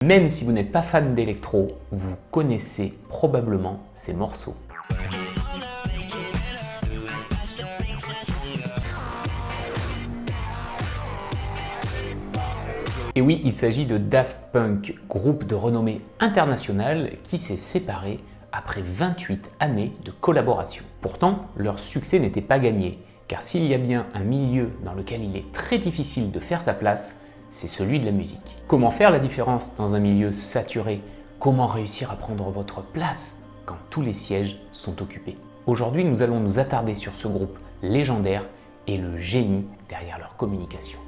Même si vous n'êtes pas fan d'électro, vous connaissez probablement ces morceaux. Et oui, il s'agit de Daft Punk, groupe de renommée internationale qui s'est séparé après 28 années de collaboration. Pourtant, leur succès n'était pas gagné, car s'il y a bien un milieu dans lequel il est très difficile de faire sa place, c'est celui de la musique. Comment faire la différence dans un milieu saturé? Comment réussir à prendre votre place quand tous les sièges sont occupés? Aujourd'hui, nous allons nous attarder sur ce groupe légendaire et le génie derrière leur communication.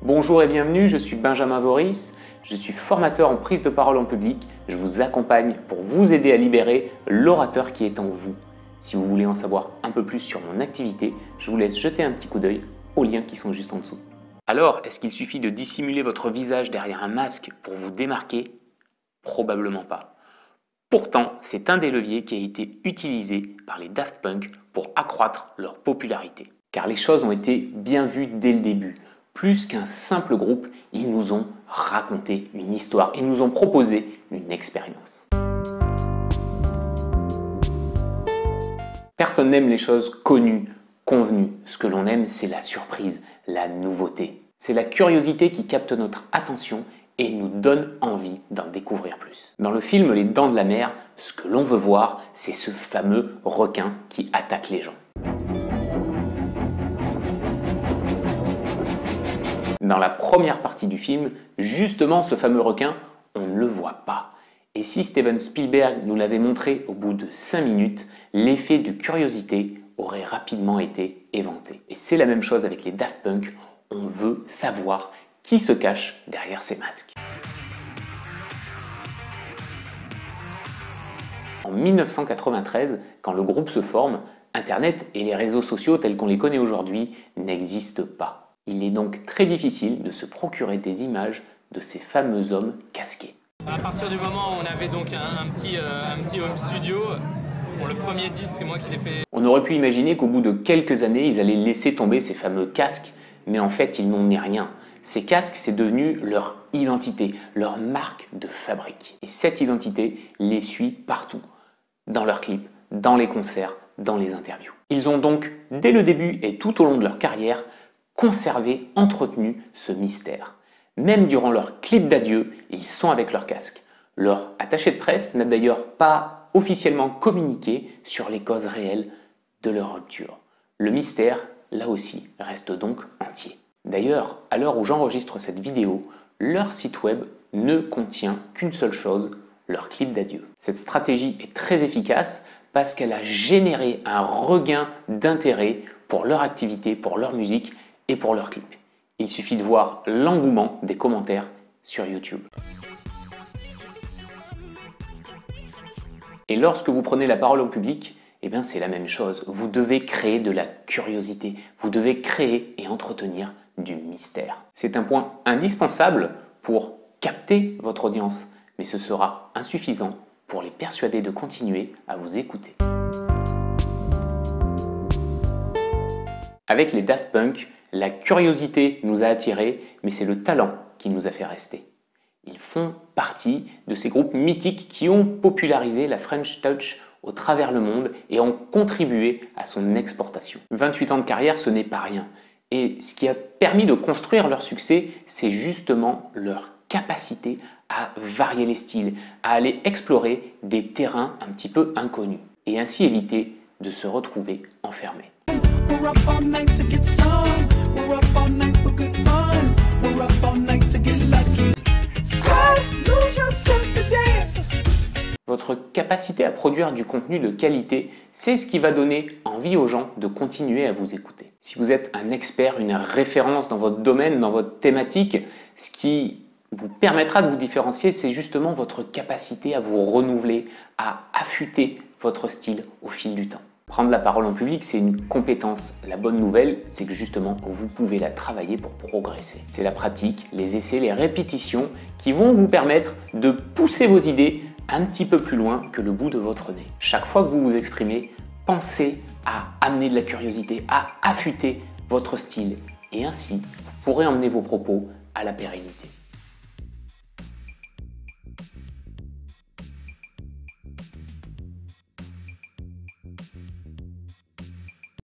Bonjour et bienvenue, je suis Benjamin Voris, je suis formateur en prise de parole en public. Je vous accompagne pour vous aider à libérer l'orateur qui est en vous. Si vous voulez en savoir un peu plus sur mon activité, je vous laisse jeter un petit coup d'œil aux liens qui sont juste en dessous. Alors, est-ce qu'il suffit de dissimuler votre visage derrière un masque pour vous démarquer? Probablement pas. Pourtant, c'est un des leviers qui a été utilisé par les Daft Punk pour accroître leur popularité. Car les choses ont été bien vues dès le début. Plus qu'un simple groupe, ils nous ont raconté une histoire, ils nous ont proposé une expérience. Personne n'aime les choses connues, convenues. Ce que l'on aime, c'est la surprise, la nouveauté. C'est la curiosité qui capte notre attention et nous donne envie d'en découvrir plus. Dans le film Les Dents de la Mer, ce que l'on veut voir, c'est ce fameux requin qui attaque les gens. Dans la première partie du film, justement ce fameux requin, on ne le voit pas. Et si Steven Spielberg nous l'avait montré au bout de 5 minutes, l'effet de curiosité aurait rapidement été éventé. Et c'est la même chose avec les Daft Punk, on veut savoir qui se cache derrière ces masques. En 1993, quand le groupe se forme, Internet et les réseaux sociaux tels qu'on les connaît aujourd'hui n'existent pas. Il est donc très difficile de se procurer des images de ces fameux hommes casqués. À partir du moment où on avait donc un petit home studio, bon, le premier disque c'est moi qui l'ai fait. On aurait pu imaginer qu'au bout de quelques années, ils allaient laisser tomber ces fameux casques, mais en fait ils n'en est rien. Ces casques, c'est devenu leur identité, leur marque de fabrique. Et cette identité les suit partout, dans leurs clips, dans les concerts, dans les interviews. Ils ont donc, dès le début et tout au long de leur carrière, conservé, entretenu ce mystère. Même durant leur clip d'adieu, ils sont avec leur casque. Leur attaché de presse n'a d'ailleurs pas officiellement communiqué sur les causes réelles de leur rupture. Le mystère, là aussi, reste donc entier. D'ailleurs, à l'heure où j'enregistre cette vidéo, leur site web ne contient qu'une seule chose, leur clip d'adieu. Cette stratégie est très efficace parce qu'elle a généré un regain d'intérêt pour leur activité, pour leur musique et pour leurs clips. Il suffit de voir l'engouement des commentaires sur YouTube. Et lorsque vous prenez la parole au public, eh bien c'est la même chose. Vous devez créer de la curiosité. Vous devez créer et entretenir du mystère. C'est un point indispensable pour capter votre audience, mais ce sera insuffisant pour les persuader de continuer à vous écouter. Avec les Daft Punk, la curiosité nous a attirés, mais c'est le talent qui nous a fait rester. Ils font partie de ces groupes mythiques qui ont popularisé la French Touch au travers le monde et ont contribué à son exportation. 28 ans de carrière, ce n'est pas rien. Et ce qui a permis de construire leur succès, c'est justement leur capacité à varier les styles, à aller explorer des terrains un petit peu inconnus et ainsi éviter de se retrouver enfermés. Votre capacité à produire du contenu de qualité, c'est ce qui va donner envie aux gens de continuer à vous écouter. Si vous êtes un expert, une référence dans votre domaine, dans votre thématique, ce qui vous permettra de vous différencier, c'est justement votre capacité à vous renouveler, à affûter votre style au fil du temps. Prendre la parole en public, c'est une compétence. La bonne nouvelle, c'est que justement, vous pouvez la travailler pour progresser. C'est la pratique, les essais, les répétitions qui vont vous permettre de pousser vos idées un petit peu plus loin que le bout de votre nez. Chaque fois que vous vous exprimez, pensez à amener de la curiosité, à affûter votre style et ainsi vous pourrez emmener vos propos à la pérennité.